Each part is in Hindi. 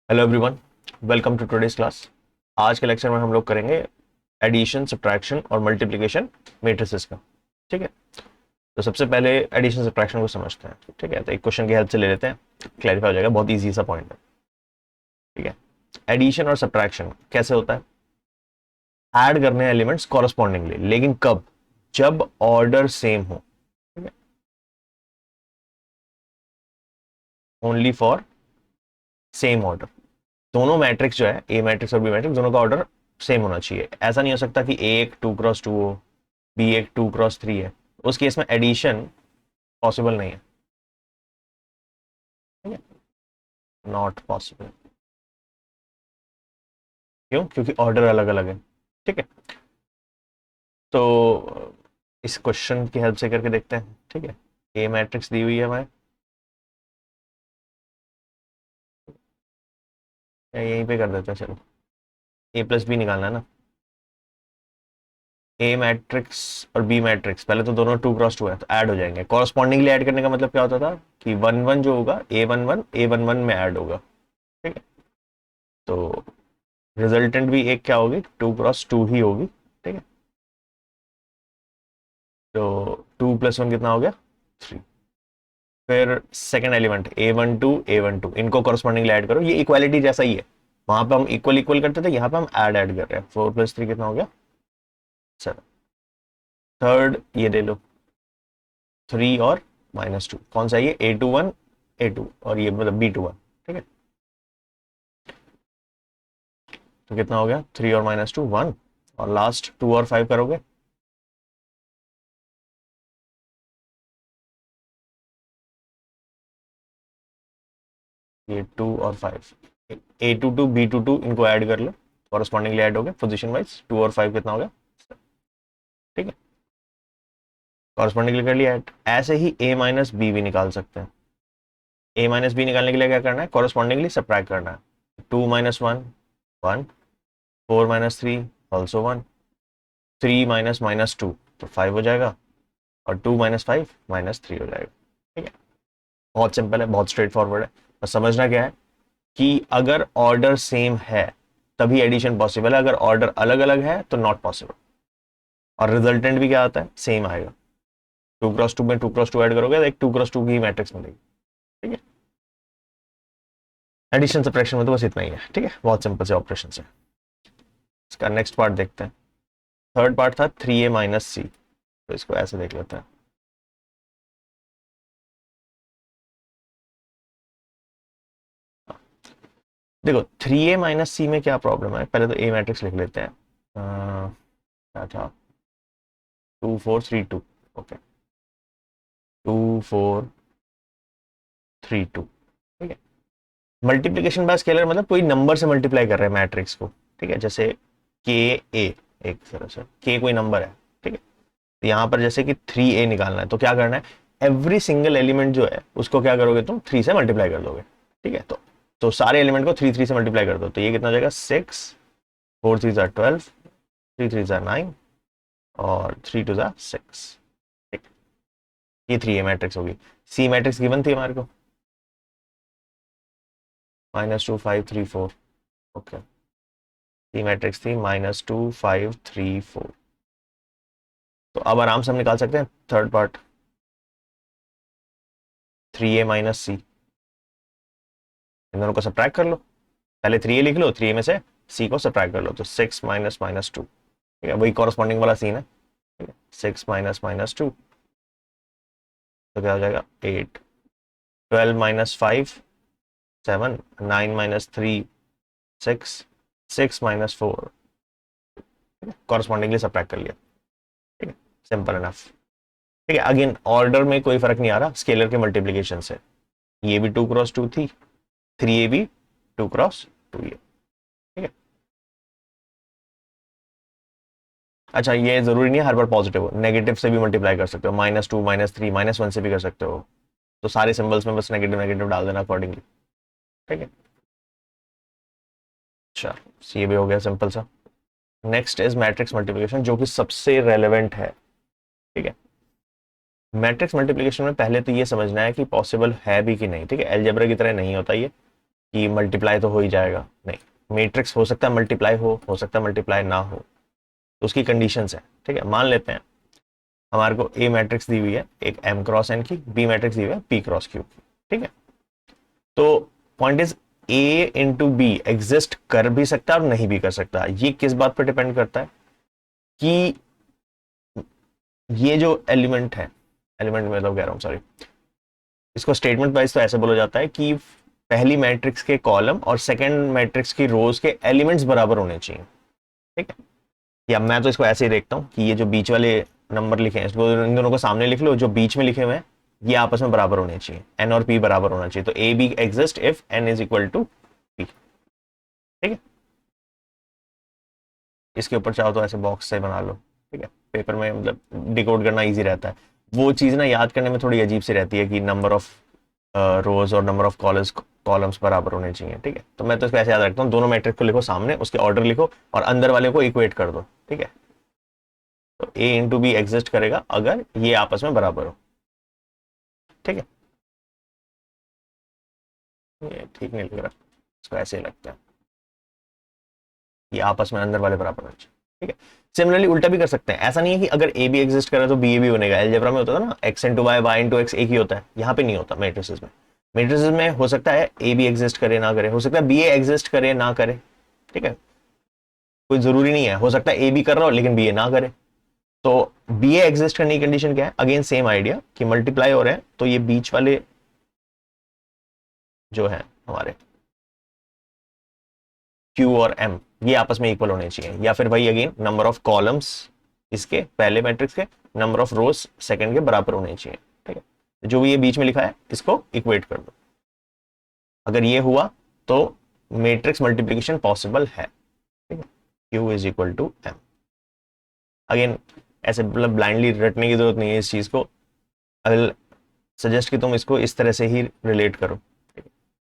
Hello everyone, welcome to today's class. आज के लेक्चर में हम लोग करेंगे एडिशन, सब्ट्रैक्शन और मल्टीप्लिकेशन मैट्रिसेस का। ठीक है, तो सबसे पहले एडिशन सब्ट्रैक्शन को समझते हैं। ठीक है, तो एक क्वेश्चन की हेल्प से ले लेते हैं, क्लैरिफाई हो जाएगा। बहुत इजी सा पॉइंट है। ठीक है, एडिशन और सब्ट्रैक्शन कैसे होता है? ऐड करने हैं एलिमेंट्स कॉरस्पॉन्डिंगली, लेकिन कब? जब ऑर्डर सेम हो। ठीक है, ओनली फॉर सेम ऑर्डर। दोनों मैट्रिक्स जो है, ए मैट्रिक्स और बी मैट्रिक्स, दोनों का ऑर्डर सेम होना चाहिए। ऐसा नहीं हो सकता कि ए एक 2x2 हो, बी एक 2x3 है। उस केस में एडिशन पॉसिबल नहीं है। ठीक है, नॉट पॉसिबल। क्यों? क्योंकि ऑर्डर अलग अलग है। ठीक है, तो इस क्वेश्चन की हेल्प से करके देखते हैं। ठीक है, ए मैट्रिक्स दी हुई है हमारे, यहीं पे कर देते हैं। चलो, ए प्लस बी निकालना है ना। ए मैट्रिक्स और बी मैट्रिक्स पहले तो दोनों 2x2 है, तो ऐड हो जाएंगे। कॉरस्पॉन्डिंगली ऐड करने का मतलब क्या होता था कि 1 1 जो होगा A11 में ऐड होगा। ठीक है, तो रिजल्टेंट भी एक क्या होगी, 2x2 ही होगी। ठीक है, तो 2 + 1 कितना हो गया? 3। फिर सेकेंड एलिमेंट A12 इनको कॉरस्पॉन्डिंगली ऐड करो। ये इक्वालिटी जैसा ही है, वहां पे हम इक्वल इक्वल करते थे, यहाँ पे हम ऐड कर रहे हैं। 4 + 3 कितना हो गया? 7। थर्ड ये ले लो, 3 और -2। कौन सा? ये A21 A2 और ये मतलब B21। ठीक है, तो कितना हो गया? 3 और -2 1। और लास्ट 2 और 5 करोगे, ये 2 और 5। A22 B22 इनको ऐड कर लो, कॉरस्पॉन्डिंगली ऐड हो गए पोजीशन वाइज। 2 और 5 कितना हो गया? ठीक है, कॉरस्पॉन्डिंगली कर लिया ऐड। ऐसे ही A - B भी निकाल सकते हैं। A - B निकालने के लिए क्या करना है? कॉरस्पॉन्डिंगली सब्ट्रैक्ट करना है। 2 - 1 1, 4 - 3 ऑल्सो 1, 3 -2 तो 5 हो जाएगा, और 2 - 5 -3 हो जाएगा। ठीक है, बहुत सिंपल है, बहुत स्ट्रेट फॉरवर्ड है। बस समझना क्या है कि अगर ऑर्डर सेम है तभी एडिशन पॉसिबल है, अगर ऑर्डर अलग अलग है तो नॉट पॉसिबल। और रिजल्टेंट भी क्या आता है? सेम आएगा। 2x2 में 2x2 ऐड करोगे तो एक 2x2 की मैट्रिक्स मिलेगी। ठीक है, एडिशन सब्ट्रैक्शन में तो बस इतना ही है। ठीक है, बहुत सिंपल से ऑपरेशन है। इसका नेक्स्ट पार्ट देखते हैं। थर्ड पार्ट था 3A - C, तो इसको ऐसे देख लेते हैं। देखो, 3A - C में क्या प्रॉब्लम है, पहले तो ए मैट्रिक्स लिख लेते हैं। क्या था? 2 4 3 2। ओके, 2 4 3 2। ठीक है, मल्टीप्लीकेशन बाय स्केलर मतलब कोई नंबर से मल्टीप्लाई कर रहे हैं मैट्रिक्स को। ठीक है, जैसे के ए, एक तरह से के कोई नंबर है। ठीक है, तो यहां पर जैसे कि 3A निकालना है, तो क्या करना है? एवरी सिंगल एलिमेंट जो है उसको क्या करोगे तुम? 3 से मल्टीप्लाई कर दोगे। ठीक है, तो सारे एलिमेंट को 3 3 से मल्टीप्लाई कर दो, तो ये कितना हो जाएगा? 6, 4 3 12, 3 3 9, और 3 2 6। ठीक, ये 3A मैट्रिक्स होगी। सी मैट्रिक्स गिवन थी हमारे को, -2 5 3 4। ओके, सी मैट्रिक्स थी -2 5 3 4। तो अब आराम से हम निकाल सकते हैं थर्ड पार्ट, 3A - C। इन दोनों को सब्ट्रैक्ट कर लो। पहले 3A लिख लो, 3A में से C को सब्ट्रैक्ट कर लो, तो 6 - -2। ठीक है, वही कॉरस्पॉन्डिंग वाला सीन है। ठीक है, 6 - -2 तो क्या हो जाएगा? 8। 12 - 5 7, 9 - 3 6, 6 - 4। कॉरस्पॉन्डिंगली सब्ट्रैक्ट कर लिया। ठीक है, सिंपल इनफ। ठीक है, अगेन ऑर्डर में कोई फर्क नहीं आ रहा स्केलर के मल्टीप्लीकेशन से। ये भी 2x2 थी, 3A भी 2x2 ये। ठीक है, अच्छा ये जरूरी नहीं है हर बार पॉजिटिव हो, नेगेटिव से भी मल्टीप्लाई कर सकते हो। -2 -3 -1 से भी कर सकते हो। तो सारे सिंबल्स में बस नेगेटिव नेगेटिव डाल देना अकॉर्डिंगली। ठीक है, अच्छा ये भी हो गया सिंपल सा। नेक्स्ट इज मैट्रिक्स मल्टीप्लिकेशन, जो कि सबसे रेलेवेंट है। ठीक है, मैट्रिक्स मल्टीप्लिकेशन में पहले तो ये समझना है कि पॉसिबल है भी कि नहीं। ठीक है, अलजेब्रा की तरह नहीं होता ये। कि मल्टीप्लाई तो हो ही जाएगा, नहीं, मैट्रिक्स हो सकता है मल्टीप्लाई हो सकता है मल्टीप्लाई ना हो, तो उसकी कंडीशंस है। ठीक है, मान लेते हैं हमारे को ए मैट्रिक्स दी हुई है एक एम क्रॉस एन की, बी मैट्रिक्स दी हुई है पी क्रॉस क्यू की। ठीक है, तो point is a into be exist कर भी सकता है और नहीं भी कर सकता। ये किस बात पर डिपेंड करता है कि ये जो एलिमेंट है, एलिमेंट में तो कह रहा हूं सॉरी, इसको स्टेटमेंट वाइज तो ऐसे बोला जाता है कि पहली मैट्रिक्स के कॉलम और सेकंड मैट्रिक्स की रोज के एलिमेंट्स बराबर होने चाहिए। ठीक है, या मैं तो इसको ऐसे ही देखता हूं कि ये जो बीच वाले नंबर लिखे हैं इसको इन दोनों को सामने लिख लो, जो बीच में लिखे हुए हैं ये आपस में बराबर होने चाहिए, एन और पी बराबर होना चाहिए। तो A B exist if N is equal to P. ठीक है, इसके ऊपर चाहो तो ऐसे बॉक्स से बना लो। ठीक है, पेपर में मतलब डिकोड करना इजी रहता है। वो चीज़ ना याद करने में थोड़ी अजीब सी रहती है कि नंबर ऑफ रोज और नंबर ऑफ कॉलम्स बराबर होने चाहिए। ठीक है, तो मैं तो इसको ऐसे याद रखता हूँ, दोनों मैट्रिक्स को लिखो सामने, उसके ऑर्डर लिखो और अंदर वाले को इक्वेट कर दो। ठीक है, तो ए इंटू बी एग्जिस्ट करेगा अगर ये आपस में बराबर हो। ठीक है, ये ठीक नहीं लग रहा, इसको ऐसे ही लगता है, ये आपस में अंदर वाले बराबर होने चाहिए। ठीक है, सिमिलरली उल्टा भी कर सकते हैं, ऐसा नहीं है कि अगर ए बी एग्जिस्ट करे तो बी ए भी बनेगा। अलजेब्रा में होता था ना X into Y, Y into X एक ही होता है, यहाँ पे नहीं होता मैट्रिसेस में। मैट्रिसेस में हो सकता है ए बी एग्जिस्ट करे ना करे, हो सकता है बी ए एग्जिस्ट करे ना करे। ठीक है, कोई जरूरी नहीं है, हो सकता है ए बी कर रहा हो लेकिन बी ए ना करे। तो बी ए एग्जिस्ट करने की कंडीशन क्या है, अगेन सेम आइडिया कि मल्टीप्लाई हो रहे हैं तो ये बीच वाले जो है हमारे Q और M ये आपस में इक्वल होने चाहिए, या फिर भाई अगेन नंबर ऑफ कॉलम्स इसके पहले मैट्रिक्स के नंबर ऑफ रोज सेकंड के बराबर होने चाहिए। ठीक है, जो भी ये बीच में लिखा है इसको इक्वेट कर दो, अगर ये हुआ तो मैट्रिक्स मल्टीप्लिकेशन पॉसिबल है। ठीक है, Q is equal to M। Again ऐसे मतलब ब्लाइंडली रटने की जरूरत नहीं है इस चीज को, अगर सजेस्ट कि तुम इसको इस तरह से ही रिलेट करो। ठीक है,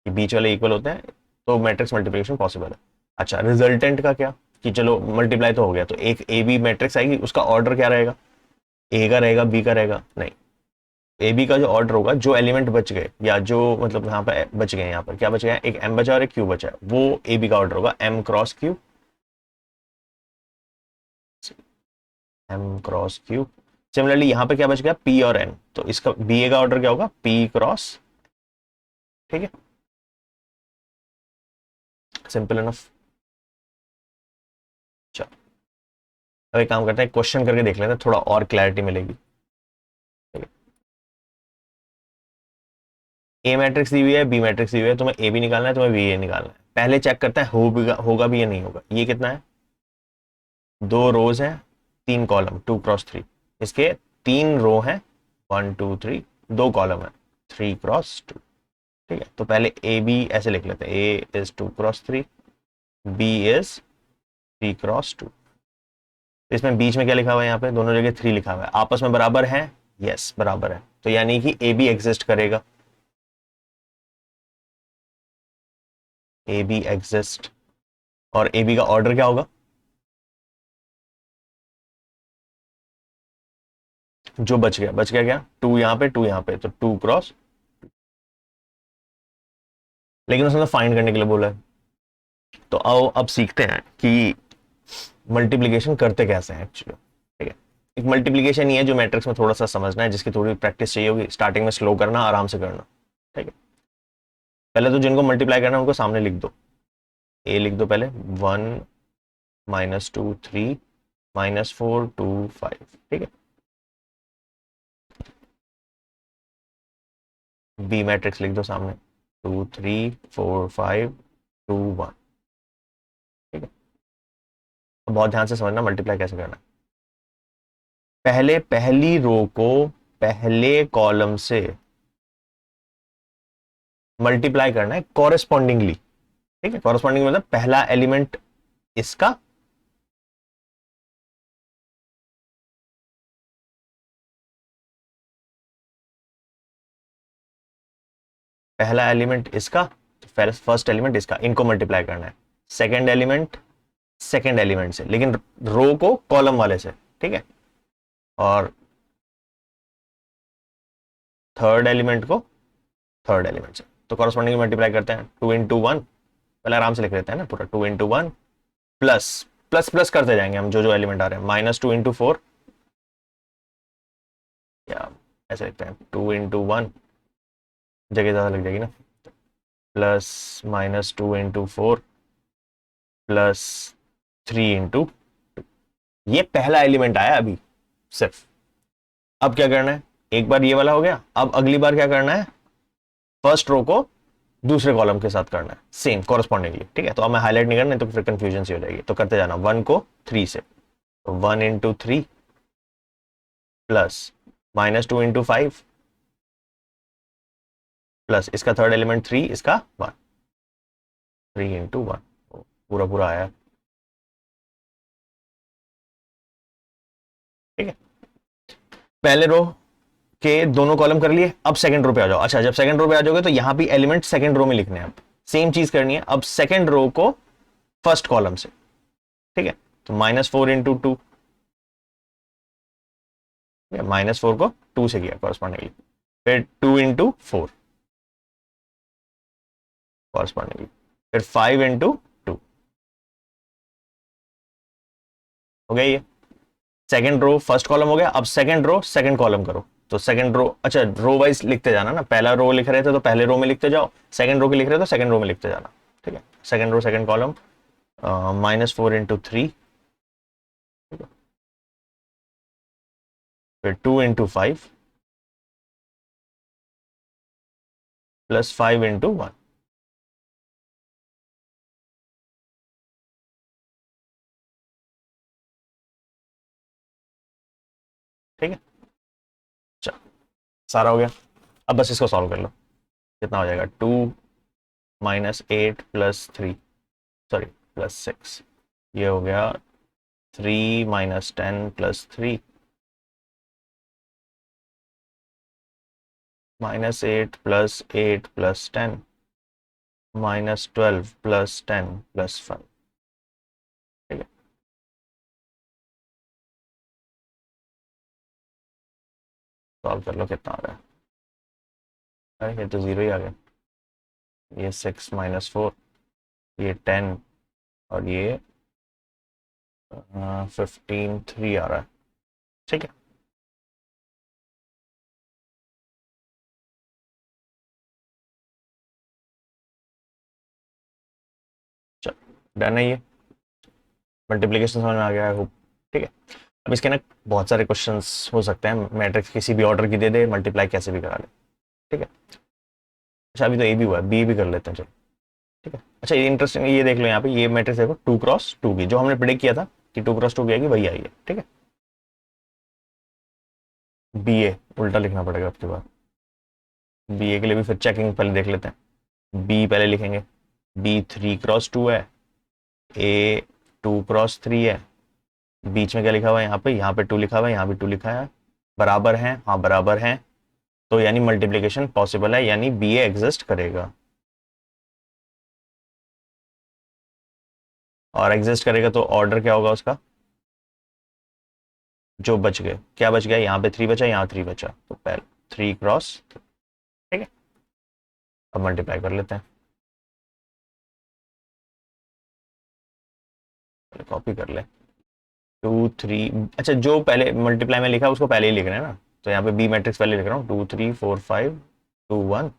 कि बीच वाले इक्वल होते हैं तो मैट्रिक्स मल्टीप्लिकेशन पॉसिबल है। अच्छा, रिजल्टेंट का क्या, कि चलो मल्टीप्लाई तो हो गया तो एक ए बी मैट्रिक्स आएगी, उसका ऑर्डर क्या रहेगा, ए का रहेगा बी का रहेगा, नहीं, ए बी का जो ऑर्डर होगा, जो एलिमेंट बच गए या जो मतलब यहाँ पे बच गए, यहाँ पर क्या बच गया, एक एम बचा और एक क्यू बचा है, वो ए बी का ऑर्डर होगा M cross Q, M cross Q. Similarly यहाँ पे क्या बच गया, पी और एन, तो इसका बी ए का ऑर्डर क्या होगा, पी क्रॉस। ठीक है, सिंपल इनफ। चलो अब एक काम करते हैं, क्वेश्चन करके देख लेते हैं, थोड़ा और क्लैरिटी मिलेगी। ठीक है, ए मैट्रिक्स दी हुई है, बी मैट्रिक्स दी हुई है, तुम्हें ए भी निकालना है, तुम्हें बी ए निकालना है। पहले चेक करते हैं होगा भी या नहीं होगा। ये कितना है, दो रोज है, तीन कॉलम, 2 क्रॉस 3। इसके तीन रो हैं, 1 2 3, दो कॉलम है, 3 क्रॉस 2। ठीक है, तो पहले ए बी ऐसे लिख लेते हैं, A is 2 cross 3, B is 3 cross 2। इसमें बीच में क्या लिखा हुआ है, यहाँ पे दोनों जगह 3 लिखा हुआ है, आपस में बराबर है, यस बराबर है, तो यानी कि ए बी एग्जिस्ट करेगा, ए बी एग्जिस्ट। और ए बी का ऑर्डर क्या होगा, जो बच गया क्या, 2 यहाँ पे 2 यहाँ पे, तो 2 क्रॉस। लेकिन उसने तो फाइंड करने के लिए बोला है, तो आओ अब सीखते हैं कि मल्टीप्लीकेशन करते कैसे हैं एक्चुअली। ठीक है, एक मल्टीप्लीकेशन ही है जो मैट्रिक्स में थोड़ा सा समझना है, जिसकी थोड़ी प्रैक्टिस चाहिए होगी, स्टार्टिंग में स्लो करना, आराम से करना। ठीक है, पहले तो जिनको मल्टीप्लाई करना है उनको सामने लिख दो, ए लिख दो पहले, 1 -2 3 -4 2 5। ठीक है, बी मैट्रिक्स लिख दो सामने, 2 3 4 5 2 1। ठीक है, तो बहुत ध्यान से समझना मल्टीप्लाई कैसे करना है। पहले पहली रो को पहले कॉलम से मल्टीप्लाई करना है कॉरेस्पॉन्डिंगली। ठीक है, कॉरेस्पॉन्डिंग मतलब पहला एलिमेंट इसका, पहला एलिमेंट इसका, फर्स्ट एलिमेंट इसका, इनको मल्टीप्लाई करना है। सेकंड एलिमेंट सेकंड एलिमेंट से, लेकिन रो को कॉलम वाले से। ठीक है, और थर्ड एलिमेंट को थर्ड एलिमेंट से। तो कॉरस्पॉन्डिंग मल्टीप्लाई करते हैं 2 × 1, पहले आराम से लिख लेते हैं ना पूरा 2 × 1 प्लस प्लस प्लस करते जाएंगे हम जो जो एलिमेंट आ रहे हैं -2 × 4, या ऐसे लिखते हैं 2 × 1, जगह ज़्यादा लग जाएगी ना, प्लस -2 × 4 प्लस 3 × 2। ये पहला एलिमेंट आया अभी सिर्फ। अब क्या करना है, एक बार ये वाला हो गया, अब अगली बार क्या करना है, फर्स्ट रो को दूसरे कॉलम के साथ करना है सेम कॉरस्पॉन्डिंगली, ठीक है। तो अब मैं हाईलाइट नहीं करना, तो फिर कंफ्यूजन सी हो जाएगी, तो करते जाना 1 को 3 से, तो 1 × 3 प्लस -2 × 5 प्लस इसका थर्ड एलिमेंट 3, इसका 1, 3 × 1, पूरा पूरा आया, ठीक है। पहले रो के दोनों कॉलम कर लिए, अब सेकंड रो पे आ जाओ। अच्छा, जब सेकंड रो पे आ जाओगे तो यहां भी एलिमेंट सेकंड रो में लिखने हैं, अब सेम चीज करनी है, अब सेकंड रो को फर्स्ट कॉलम से, ठीक है। तो -4 × 2, -4 को 2 से किया कॉरस्पॉन्डिंगली, फिर 2 × 4 कॉरस्पॉन्डिंगली, फिर 5 × 2 हो गया ये सेकंड रो फर्स्ट कॉलम हो गया। अब सेकंड रो सेकंड कॉलम करो, तो सेकंड रो, अच्छा रो वाइज लिखते जाना ना, पहला रो लिख रहे थे तो पहले रो में लिखते जाओ, सेकंड रो के लिख रहे थे तो सेकंड रो में लिखते जाना, ठीक है। सेकंड रो सेकंड कॉलम, -4 × 3, फिर 2 × 5 प्लस 5 × 1, ठीक है। चलो सारा हो गया, अब बस इसको सॉल्व कर लो, कितना हो जाएगा, 2 -8 + 3, सॉरी +6, ये हो गया 3 - 10 + 3 -8 + 8 + 10 -12 + 10 + 5, ठीक है। सॉल्व कर लो कितना आ रहा है, अरे ये तो 0 ही आ गया, ये 6 - 4, ये 10 और ये 15 3 आ रहा है, ठीक है। चलो डन है, ये मल्टीप्लिकेशन समझ में आ गया है, होप, ठीक है। अब इसके ना बहुत सारे क्वेश्चंस हो सकते हैं, मैट्रिक्स किसी भी ऑर्डर की दे दे, मल्टीप्लाई कैसे भी करा ले, ठीक है। अच्छा अभी तो ए भी हुआ है, बी भी कर लेते हैं, चलो ठीक है। अच्छा ये इंटरेस्टिंग, ये देख लो यहाँ पे, ये मैट्रिक्स देखो 2 × 2 की, जो हमने प्रिडिक्ट किया था कि 2 × 2 की आएगी वही आई है, ठीक है। बी ए उल्टा लिखना पड़ेगा आपके बाद, बी ए के लिए भी फिर चेकिंग पहले देख लेते हैं, बी पहले लिखेंगे, बी 3 × 2 है, ए 2 × 3 है, बीच में क्या लिखा हुआ है, यहाँ पे 2 लिखा हुआ है, यहाँ भी 2 लिखा है, बराबर है, हाँ बराबर है, तो यानी मल्टीप्लिकेशन पॉसिबल है, यानी बी ए एग्जिस्ट करेगा, और एग्जिस्ट करेगा तो ऑर्डर क्या होगा उसका, जो बच गए, क्या बच गया, यहाँ पे 3 बचा, यहाँ 3 बचा, तो पहले 3 × 3, ठीक है। अब मल्टीप्लाई कर लेते हैं, कॉपी कर ले, 2 3, अच्छा जो पहले मल्टीप्लाई में लिखा है उसको पहले ही लिख रहे हैं ना, तो यहाँ पे बी मैट्रिक्स पहले लिख रहा हूँ, 2 3 4 5 2 1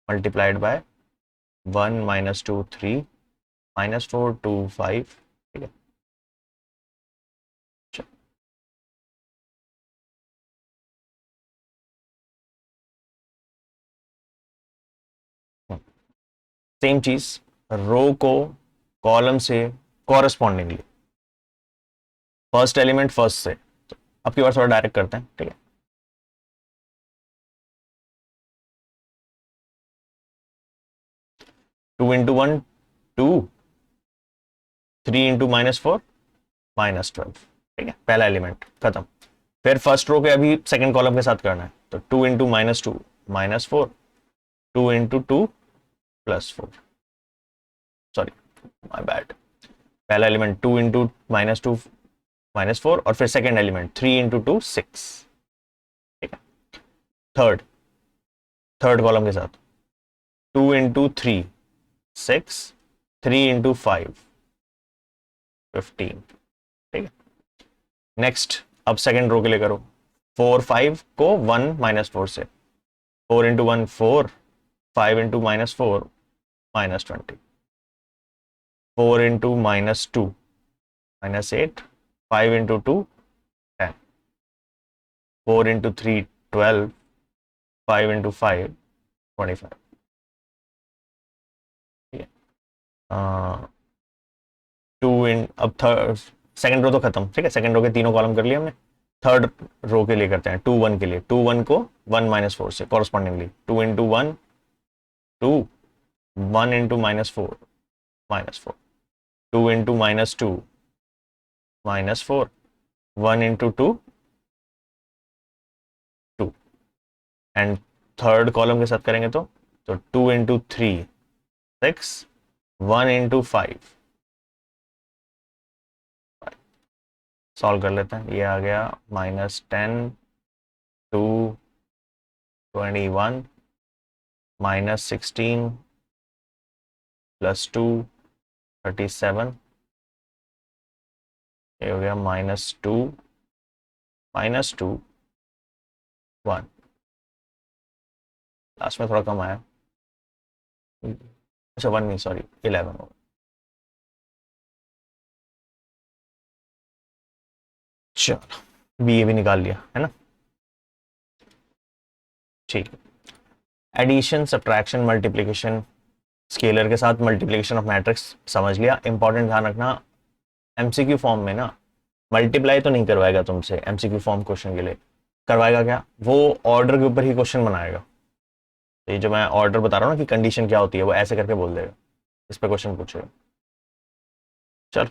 मल्टीप्लाइड बाय 1 -2 3 -4 2 5, ठीक है। सेम चीज, रो को कॉलम से कॉरस्पॉन्डिंगली, फर्स्ट एलिमेंट फर्स्ट से, तो अब की बार थोड़ा डायरेक्ट करते हैं, ठीक है। 2 × 1 2, 3 × -4 -12, ठीक है, पहला एलिमेंट खत्म। फिर फर्स्ट रो के अभी सेकंड कॉलम के साथ करना है, तो 2 × -2 -4, 2 × 2 +4, सॉरी माय बैड, पहला एलिमेंट 2 × -2 -4, और फिर सेकंड एलिमेंट 3 × 2 6, ठीक है। थर्ड थर्ड कॉलम के साथ 2 इंटू 3 6, 3 इंटू 5 15। ठीक है, नेक्स्ट अब सेकेंड रो के लिए करो। 4 5 को 1 -4 से, 4 into 1 4, 5 into -4 -20, 4 into -2 -8, 5 into 2 10, 4 into 3 12, 5 into 5 25। ठीक है, टू इन अब थर्ड सेकेंड रो तो खत्म। ठीक है, सेकेंड रो के तीनों कॉलम कर लिए हमने। थर्ड रो के लिए करते हैं, 2 1 के लिए। 2 1 को 1 -4 से correspondingly 2 into 1 2, 1 into -4 -4, 2 into -2 -4, 1 into 2 2। And third column के साथ करेंगे तो 2 इंटू 3 6, 1 इंटू 5। सॉल्व कर लेते हैं। ये आ गया -10 2 21 -16 +2 37। ये हो गया -2 -2 1। लास्ट में थोड़ा कम आया। अच्छा 1 नहीं, सॉरी 11 होगा। चलो बी ए भी निकाल लिया है ना। ठीक है, एडिशन सब्ट्रैक्शन मल्टीप्लिकेशन, स्केलर के साथ मल्टीप्लिकेशन ऑफ मैट्रिक्स समझ लिया। इंपॉर्टेंट ध्यान रखना, एमसीक्यू फॉर्म में ना मल्टीप्लाई तो नहीं करवाएगा तुमसे। एमसीक्यू फॉर्म क्वेश्चन के लिए करवाएगा क्या, वो ऑर्डर के ऊपर ही क्वेश्चन बनाएगा। ये जो मैं ऑर्डर बता रहा हूँ ना कि कंडीशन क्या होती है, वो ऐसे करके बोल देगा, इस पे क्वेश्चन पूछेगा। चल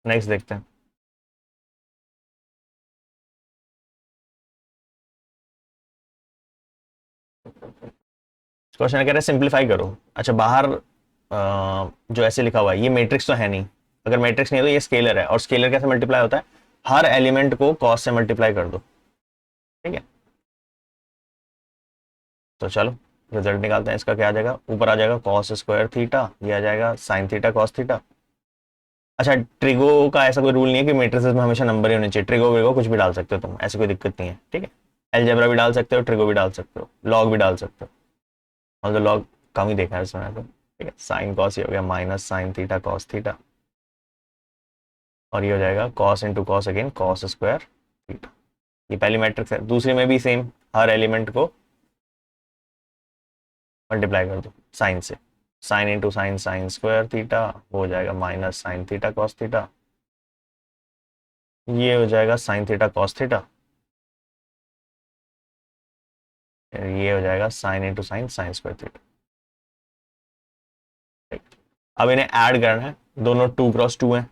नेक्स्ट देखते हैं। क्वेश्चन कह रहा है सिंप्लीफाई करो। अच्छा बाहर जो ऐसे लिखा हुआ है ये मैट्रिक्स तो है नहीं। अगर मैट्रिक्स नहीं है तो ये स्केलर है, और स्केलर कैसे मल्टीप्लाई होता है, हर एलिमेंट को कॉस से मल्टीप्लाई कर दो। ठीक है, तो चलो रिजल्ट निकालते हैं। इसका क्या आ जाएगा, ऊपर आ जाएगा कॉस स्क्वायर थीटा, ये आ जाएगा साइन थीटा कॉस थीटा। अच्छा ट्रिगो का ऐसा कोई रूल नहीं है कि मैट्रिसेस में हमेशा नंबर ही होने चाहिए। ट्रिगो विगो कुछ भी डाल सकते हो तुम, ऐसी कोई दिक्कत नहीं है। ठीक है, एलजेब्रा भी डाल सकते हो, ट्रिगो भी डाल सकते हो, लॉग भी डाल सकते हो। और तो लॉग कम ही देखा है इसमें तो। ठीक है, साइन कॉस ये हो गया minus sine theta cos theta, और ये हो जाएगा cos into cos again cos square theta. ये पहली मैट्रिक्स है। दूसरी में भी सेम, हर एलिमेंट को मल्टीप्लाई कर दो साइन से। Sine into sine sine square theta, वो हो जाएगा minus sine theta cos theta. ये हो जाएगा साइन थीटा कॉस थीटा, ये हो जाएगा sine into sine sine square theta. अब इन्हें ऐड करना है, दोनों 2 क्रॉस 2 है,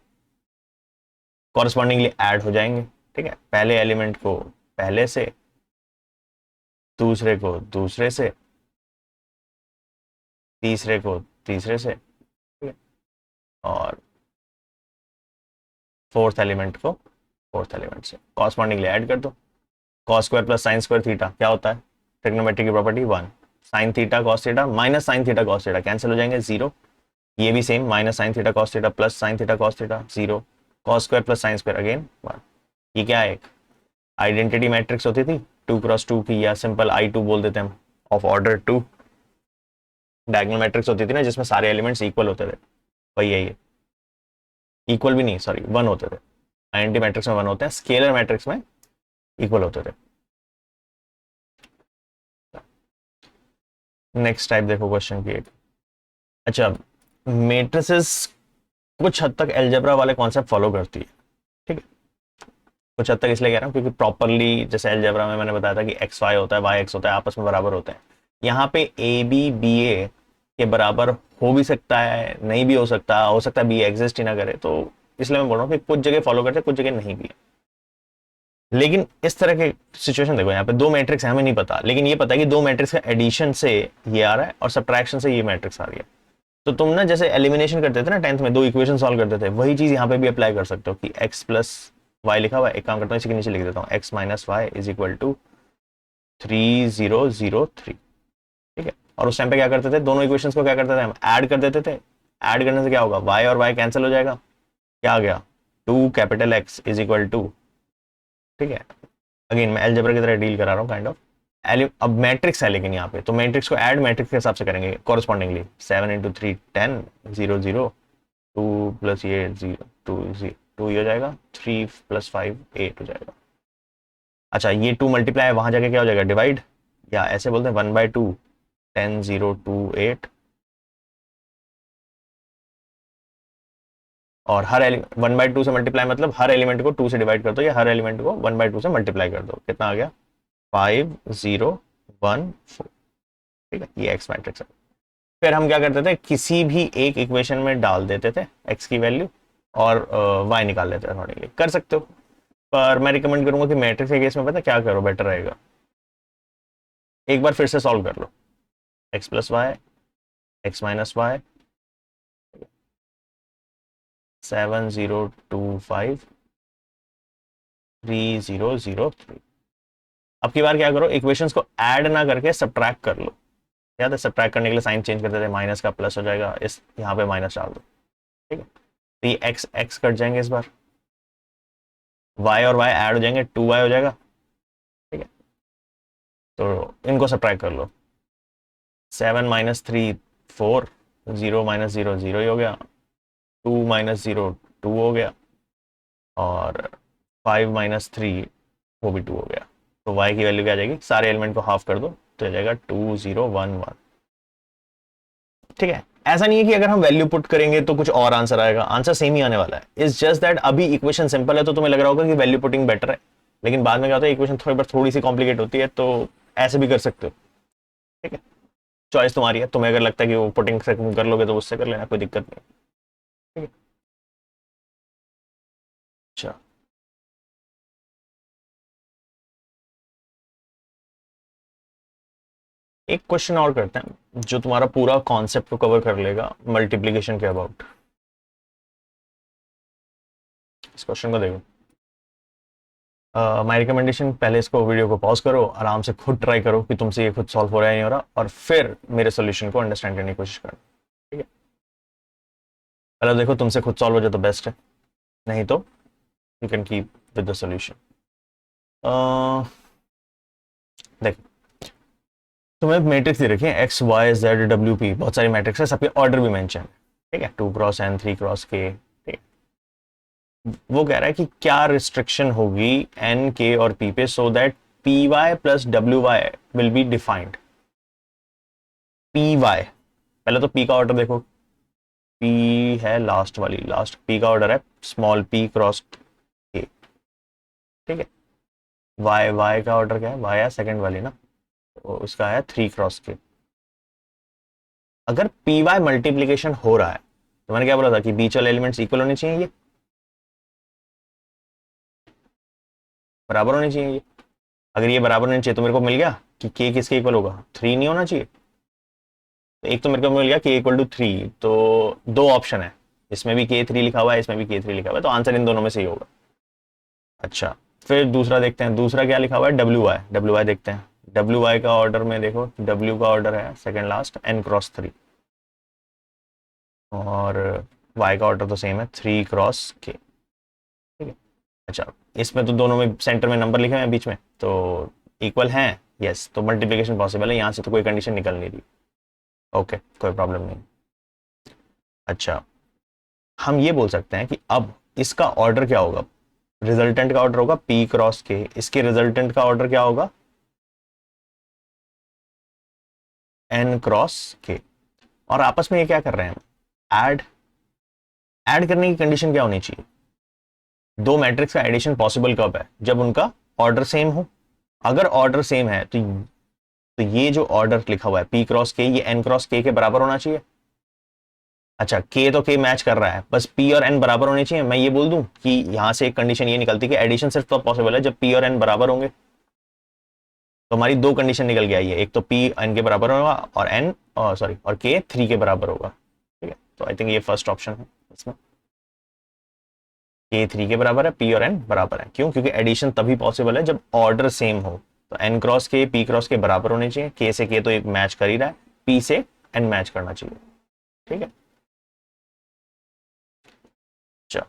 कॉरस्पॉन्डिंगली ऐड हो जाएंगे। ठीक है, पहले एलिमेंट को पहले से, दूसरे को दूसरे से, तीसरे को तीसरे से, ठीक है, और फोर्थ एलिमेंट को फोर्थ एलिमेंट से। कॉरस्पॉन्डिंगली ऐड कर दो। Cos square plus sine square theta क्या होता है, ट्रिग्नोमेट्री की property 1। Sine theta cos theta minus sine theta cos theta cancel हो जाएंगे 0। ये भी same, minus sine theta cos theta plus sine theta cos theta 0। Cos square plus sine square again 1। ये क्या है, एक आइडेंटिटी मैट्रिक्स होती थी 2 क्रॉस 2 की, या सिंपल I2 बोल देते हैं हम, ऑफ ऑर्डर 2। डायगोनल मैट्रिक्स होती थी ना जिसमें सारे एलिमेंट्स इक्वल होते थे, वही है ये। इक्वल भी नहीं, सॉरी 1 होते थे। आइडेंटिटी मैट्रिक्स में 1 होते हैं, स्केलर मैट्रिक्स में इक्वल होते थे। नेक्स्ट टाइप देखो क्वेश्चन की एक। अच्छा मैट्रिसेस कुछ हद तक एलजेब्रा वाले कॉन्सेप्ट फॉलो करती है। ठीक है, कुछ हद तक इसलिए कह रहा हूँ क्योंकि प्रॉपरली जैसे एलजेब्रा में मैंने बताया था कि एक्स वाई होता है, वाई एक्स होता है, आपस में बराबर होते हैं। यहाँ पे ए बी बी ए के बराबर हो भी सकता है, नहीं भी हो सकता है बी एग्जिस्ट ही ना करे। तो इसलिए मैं बोल रहा हूँ कि कुछ जगह फॉलो करते हैं, कुछ जगह नहीं भी है। लेकिन इस तरह के सिचुएशन देखो, यहाँ पे दो मैट्रिक्स है, हमें नहीं पता, लेकिन ये पता है कि दो मैट्रिक्स का एडिशन से ये आ रहा है और सब्ट्रैक्शन से ये मैट्रिक्स आ रही है। तो तुम ना जैसे एलिमिनेशन करते थे ना 10th में, दो इक्वेशन सॉल्व करते थे, वही चीज यहाँ पे भी अप्लाई कर सकते हो कि x प्लस वाई लिखा हुआ है। एक काम करता हूँ इसी के नीचे लिख देता हूँ x minus Y is equal to 3003। ठीक ठीक है। और उस टाइम पे क्या करते थे, दोनों इक्वेशंस को क्या करते थे हम, ऐड कर देते थे। ऐड करने से क्या होगा, y और y कैंसिल हो जाएगा, क्या आ गया, 2 capital X is equal to, ठीक है। अगेन मैं अलजेब्रा की तरह डील करा रहा हूँ काइंड ऑफ। अब मैट्रिक्स है लेकिन यहाँ पे, तो मैट्रिक्स को ऐड मैट्रिक्स के हिसाब से करेंगे कॉरस्पॉन्डिंगली। 7 इंटू 3 10 0 0 2 प्लस ये 0 2 0 2 ही हो जाएगा, 3 प्लस 5 8 हो जाएगा। अच्छा ये 2 मल्टीप्लाई है, वहां जाके क्या हो जाएगा, डिवाइड, या ऐसे बोलते हैं 1/2 10 0 2 8। और हर 1/2 से मल्टीप्लाई मतलब हर एलिमेंट को 2 से डिवाइड कर दो, या हर एलिमेंट को 1/2 से मल्टीप्लाई कर दो, कितना आ गया 5 0 1 4। ठीक है, ये एक्स मैट्रिक्स है। फिर हम क्या करते थे, किसी भी एक इक्वेशन में डाल देते थे एक्स की वैल्यू और वाई निकाल लेते थे अकॉर्डिंगली, कर सकते हो। पर मैं रिकमेंड करूंगा कि मैट्रिक्स के केस में पता क्या करो, बेटर रहेगा, एक बार फिर से सॉल्व कर लो, X plus Y X minus Y 7 0 2 5 3 0 0 3। अब की बार क्या करो, इक्वेशंस को ऐड ना करके सब्ट्रैक्ट कर लो। याद है सब्ट्रैक्ट करने के लिए साइन चेंज करते थे, माइनस का प्लस हो जाएगा, इस यहाँ पे माइनस डाल दो, ठीक है। तो ये एक्स एक्स कट जाएंगे इस बार, वाई और वाई ऐड हो जाएंगे, 2y हो जाएगा, ठीक है। तो इनको सब्ट्रैक्ट कर लो, 7 माइनस 3 4 0 माइनस 0 0 ही हो गया, 2 माइनस 0 2 हो गया, और 5 माइनस 3 वो भी 2 हो गया। तो y की वैल्यू क्या आ जाएगी, सारे एलिमेंट को हाफ कर दो तो आ जाएगा 2 0 1 1। ठीक है, ऐसा नहीं है कि अगर हम वैल्यू पुट करेंगे तो कुछ और आंसर आएगा, आंसर सेम ही आने वाला है। इट्स जस्ट दैट अभी इक्वेशन सिंपल है तो तुम्हें लग रहा होगा कि वैल्यू पुटिंग बेटर है, लेकिन बाद में क्या होता है, इक्वेशन थोड़ी सी कॉम्प्लिकेट होती है, तो ऐसे भी कर सकते हो। ठीक है, चॉइस तुम्हारी है, तुम्हें अगर लगता है कि वो पुटिंग से कर लोगे तो उससे कर लेना, कोई दिक्कत नहीं। ठीक है, अच्छा एक क्वेश्चन और करते हैं जो तुम्हारा पूरा कॉन्सेप्ट को कवर कर लेगा, मल्टीप्लीकेशन के अबाउट। इस क्वेश्चन को देखो, माय रिकमेंडेशन, पहले इसको वीडियो को पॉज करो, आराम से खुद ट्राई करो कि तुमसे ये खुद सॉल्व हो रहा है नहीं हो रहा, और फिर मेरे सोल्यूशन को अंडरस्टैंड करने की कोशिश करो। ठीक है, पहले देखो तुमसे खुद सॉल्व हो जाए तो बेस्ट है, नहीं तो you can keep with the solution. देखो तुम्हें मैट्रिक्स दे रखी है X Y Z W P, बहुत सारी मैट्रिक्स है, सबके ऑर्डर भी मेंशन है। ठीक है, 2 क्रॉस n 3 क्रॉस k। वो कह रहा है कि क्या रिस्ट्रिक्शन होगी एन के और पी पे so that P Y plus W Y will be defined. P Y, पहले तो पी का ऑर्डर देखो, पी है लास्ट वाली, लास्ट पी का ऑर्डर है स्मॉल पी क्रॉस के। ठीक है, वाई वाई का ऑर्डर क्या है, वाई है सेकंड वाली ना, तो उसका है 3 क्रॉस के। अगर पी वाई मल्टीप्लीकेशन हो रहा है तो मैंने क्या बोला था कि बीच वाले एलिमेंट्स इक्वल होने चाहिए, ये बराबर होने चाहिए ये। अगर ये बराबर होने चाहिए तो मेरे को मिल गया कि के किसके इक्वल होगा, 3 नहीं होना चाहिए। तो एक तो मेरे को मिल गया के इक्वल टू 3, तो दो ऑप्शन है, इसमें भी के 3 लिखा हुआ है, इसमें भी के 3 लिखा हुआ है, तो आंसर इन दोनों में से ही होगा। अच्छा फिर दूसरा देखते हैं, दूसरा क्या लिखा हुआ है, डब्ल्यू वाई देखते हैं। डब्ल्यू वाई का ऑर्डर में देखो, डब्ल्यू का ऑर्डर है सेकेंड लास्ट n क्रॉस 3, और वाई का ऑर्डर तो सेम है 3 क्रॉस के। ठीक है, अच्छा इसमें तो दोनों में सेंटर में नंबर लिखे हुए हैं बीच में, तो इक्वल हैं, यस, तो मल्टीप्लिकेशन पॉसिबल है, यहाँ से तो कोई कंडीशन निकल नहीं रही। ओके कोई प्रॉब्लम नहीं। अच्छा हम ये बोल सकते हैं कि अब इसका ऑर्डर क्या होगा, रिजल्टेंट का ऑर्डर होगा p क्रॉस k, इसके रिजल्टेंट का ऑर्डर क्या होगा n क्रॉस k। और आपस में ये क्या कर रहे हैं, ऐड ऐड करने की कंडीशन क्या होनी चाहिए, दो मैट्रिक्स का एडिशन पॉसिबल कब है, जब उनका ऑर्डर सेम हो। अगर ऑर्डर सेम है तो ये जो ऑर्डर लिखा हुआ है p क्रॉस k, ये n क्रॉस k के बराबर होना चाहिए। अच्छा k तो k मैच कर रहा है, बस p और n बराबर होने चाहिए। मैं ये बोल दूं कि यहां से एक कंडीशन ये निकलती है कि एडिशन सिर्फ तब पॉसिबल है जब p और n बराबर होंगे। तो हमारी दो कंडीशन निकल के आई है, एक तो p n के बराबर होगा और n सॉरी और k 3 के बराबर होगा। ठीक है, तो आई थिंक ये फर्स्ट ऑप्शन है इसमें, k 3 के बराबर है, p और n बराबर है। क्यों, क्योंकि एडिशन तभी पॉसिबल है जब ऑर्डर सेम हो। तो एन क्रॉस के पी क्रॉस के बराबर होने चाहिए, के से के तो एक मैच कर ही रहा है, पी से एन मैच करना चाहिए। ठीक है, चलो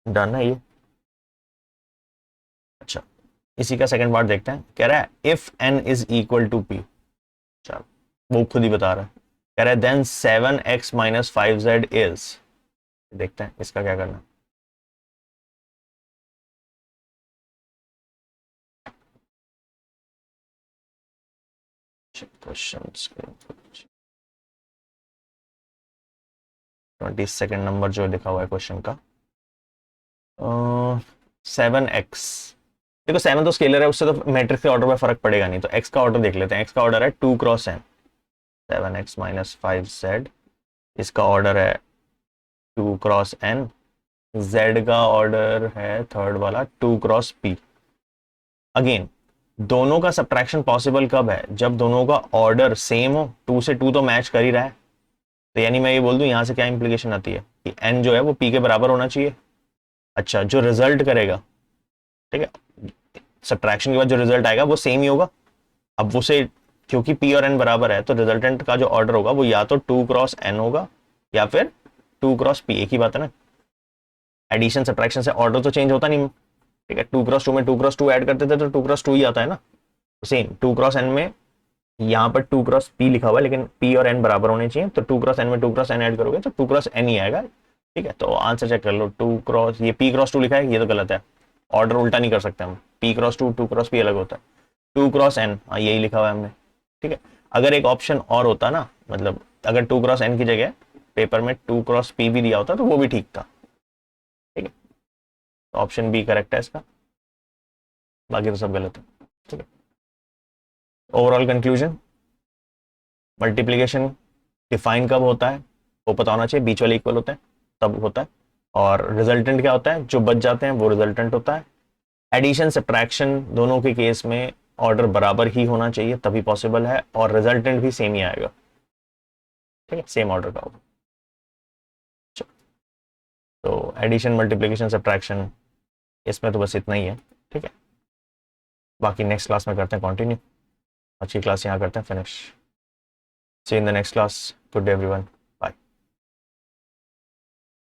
डन है ये। अच्छा, इसी का सेकंड पार्ट देखते हैं। कह रहा है if N is equal to P, चलो वो खुद ही बता रहा है। कह रहा है then 7x minus 5z is, देखते हैं इसका क्या करना है। क्वेश्चन 22 नंबर जो लिखा हुआ है क्वेश्चन का, 7x, देखो 7 तो स्केलर है, उससे तो मैट्रिक्स के ऑर्डर में फर्क पड़ेगा नहीं, तो x का ऑर्डर देख लेते हैं। x का ऑर्डर है 2 cross n, 7x minus 5z, इसका ऑर्डर है 2 क्रॉस n, z का ऑर्डर है थर्ड वाला 2 क्रॉस p। अगेन दोनों का सब्ट्रैक्शन पॉसिबल कब है, जब दोनों का ऑर्डर सेम हो, 2 से 2 तो मैच कर ही रहा है। तो यानी मैं ये बोल दूं यहां से क्या इंप्लीकेशन आती है कि n जो है वो p के बराबर होना चाहिए। अच्छा, जो रिजल्ट करेगा, ठीक है, सब्ट्रैक्शन के बाद जो रिजल्ट आएगा वो सेम ही होगा। अब उसे, क्योंकि p और n बराबर है, तो रिजल्टेंट का जो ऑर्डर होगा वो या तो 2 क्रॉस n होगा या फिर 2 क्रॉस p, एक ही बात है ना। एडिशन सब्ट्रैक्शन से ऑर्डर तो चेंज होता नहीं। ठीक है, 2 क्रॉस 2 में 2 क्रॉस 2 ऐड करते थे तो 2 क्रॉस 2 ही आता है ना। सेम 2 क्रॉस n में यहाँ पर 2 क्रॉस p लिखा हुआ है, लेकिन p और n बराबर होने चाहिए, तो 2 क्रॉस n में 2 क्रॉस n ऐड करोगे तो 2 क्रॉस n ही आएगा। ठीक है, तो आंसर चेक कर लो। 2 क्रॉस, ये p क्रॉस 2 लिखा है, ये तो गलत है, ऑर्डर उल्टा नहीं कर सकते हम, p क्रॉस 2 2 क्रॉस p अलग होता है। 2 क्रॉस n, हाँ यही लिखा हुआ है हमने। ठीक है, अगर एक ऑप्शन और होता ना, मतलब अगर 2 क्रॉस n की जगह पेपर में 2 क्रॉस p भी दिया होता तो वो भी ठीक था। ठीक है, तो ऑप्शन बी करेक्ट है इसका, बाकी तो सब गलत है। ठीक है, ओवरऑल कंक्लूजन, मल्टीप्लीकेशन डिफाइन कब होता है वो पता होना चाहिए, बीच वाले इक्वल होते हैं तब होता है। और रिजल्टेंट क्या होता है, जो बच जाते हैं वो रिजल्टेंट होता है। एडिशन सब्ट्रैक्शन दोनों के केस में ऑर्डर बराबर ही होना चाहिए तभी पॉसिबल है, और रिजल्टेंट भी सेम ही आएगा। ठीक है, सेम ऑर्डर का होगा। तो एडिशन मल्टीप्लीकेशन सब्ट्रैक्शन इसमें तो बस इतना ही है। ठीक है, बाकी नेक्स्ट क्लास में करते हैं कंटिन्यू। अच्छी क्लास यहाँ करते हैं finish. See in the next class, good day everyone.